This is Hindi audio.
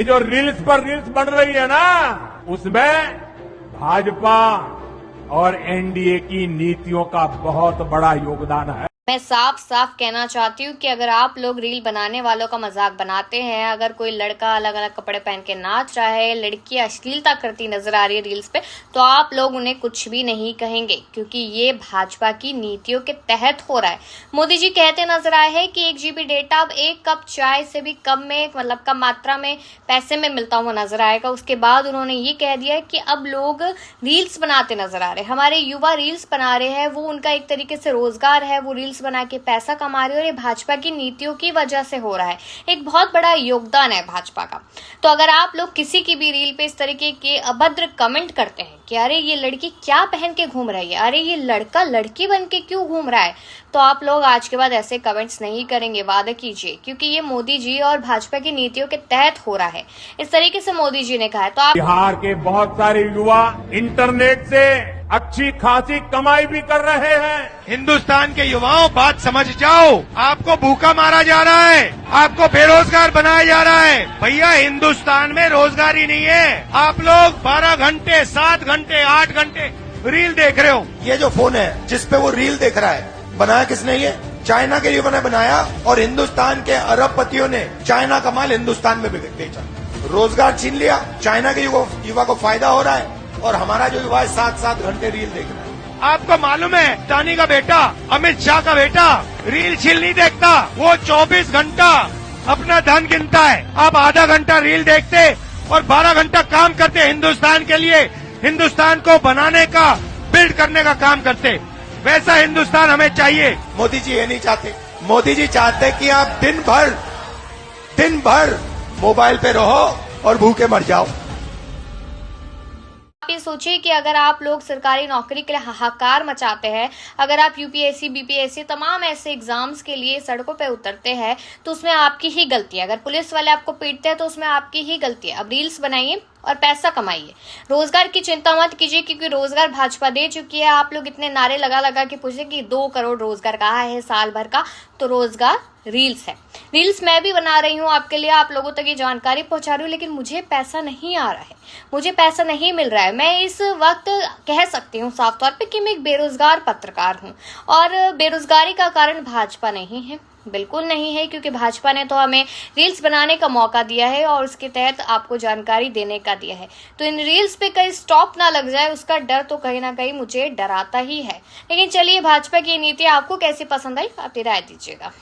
ये जो रील्स पर रील्स बन रही है ना, उसमें भाजपा और एनडीए की नीतियों का बहुत बड़ा योगदान है। मैं साफ साफ कहना चाहती हूँ कि अगर आप लोग रील बनाने वालों का मजाक बनाते हैं, अगर कोई लड़का अलग अलग कपड़े पहन के नाच रहा है, लड़की अश्लीलता करती नजर आ रही है रील्स पे, तो आप लोग उन्हें कुछ भी नहीं कहेंगे, क्योंकि ये भाजपा की नीतियों के तहत हो रहा है। मोदी जी कहते नजर आए हैं कि 1 GB डेटा अब 1 कप चाय से भी कम में, मतलब कम मात्रा में पैसे में मिलता हुआ नजर आएगा। उसके बाद उन्होंने ये कह दिया कि अब लोग रील्स बनाते नजर आ रहे हैं, हमारे युवा रील्स बना रहे हैं, वो उनका एक तरीके से रोजगार है, वो रील्स बना के पैसा कमा रहे हैं और ये भाजपा की नीतियों की वजह से हो रहा है। एक बहुत बड़ा योगदान है भाजपा का। तो अगर आप लोग किसी की भी रील पे इस तरीके के अभद्र कमेंट करते हैं कि अरे ये लड़की क्या पहन के घूम रही है, अरे ये लड़का लड़की बन के क्यों घूम रहा है, तो आप लोग आज के बाद ऐसे कमेंट्स नहीं करेंगे, वादा कीजिए, क्योंकि ये मोदी जी और भाजपा की नीतियों के तहत हो रहा है। इस तरीके से मोदी जी ने कहा है। तो आप बिहार के बहुत सारे युवा इंटरनेट से अच्छी खासी कमाई भी कर रहे हैं। हिंदुस्तान के युवाओं, बात समझ जाओ, आपको भूखा मारा जा रहा है, आपको बेरोजगार बनाया जा रहा है। भैया हिंदुस्तान में रोजगार ही नहीं है। आप लोग 12 घंटे, 7 घंटे, 8 घंटे रील देख रहे हो। ये जो फोन है जिसपे वो रील देख रहा है, बनाया किसने? ये चाइना के युवा ने बनाया, और हिंदुस्तान के अरबपतियों ने चाइना का माल हिंदुस्तान में बेचा, रोजगार छीन लिया। चाइना के युवा को फायदा हो रहा है, और हमारा जो युवा है 7-7 घंटे रील देख रहा है। आपको मालूम है अडानी का बेटा, अमित शाह का बेटा रील छील नहीं देखता, वो 24 घंटा अपना धन गिनता है। आप आधा घंटा रील देखते और 12 घंटा काम करते हिंदुस्तान के लिए, हिंदुस्तान को बनाने का, बिल्ड करने का काम करते। वैसा हिंदुस्तान हमें चाहिए। मोदी जी ये नहीं चाहते। मोदी जी चाहते कि आप दिन भर मोबाइल पे रहो और भूखे मर जाओ। आप ये सोचिए कि अगर आप लोग सरकारी नौकरी के लिए हाहाकार मचाते हैं, अगर आप यूपीएससी, बीपीएससी, तमाम ऐसे एग्जाम्स के लिए सड़कों पे उतरते हैं, तो उसमें आपकी ही गलती है। अगर पुलिस वाले आपको पीटते हैं तो उसमें आपकी ही गलती है। अब रील्स बनाइए और पैसा कमाइए, रोजगार की चिंता मत कीजिए, क्योंकि रोजगार भाजपा दे चुकी है। आप लोग इतने नारे लगा लगा के पूछे कि 2 करोड़ रोजगार कहाँ है साल भर का, तो रोजगार रील्स है। रील्स मैं भी बना रही हूँ आपके लिए, आप लोगों तक ये जानकारी पहुंचा रही हूँ, लेकिन मुझे पैसा नहीं आ रहा है, मुझे पैसा नहीं मिल रहा है। मैं इस वक्त कह सकती हूँ साफ तौर पे कि मैं एक बेरोजगार पत्रकार हूँ, और बेरोजगारी का कारण भाजपा नहीं है, बिल्कुल नहीं है, क्योंकि भाजपा ने तो हमें रील्स बनाने का मौका दिया है और उसके तहत आपको जानकारी देने का दिया है। तो इन रील्स पे कहीं स्टॉप ना लग जाए, उसका डर तो कहीं ना कहीं मुझे डराता ही है। लेकिन चलिए, भाजपा की नीति आपको कैसी पसंद आई, आप राय दीजिएगा।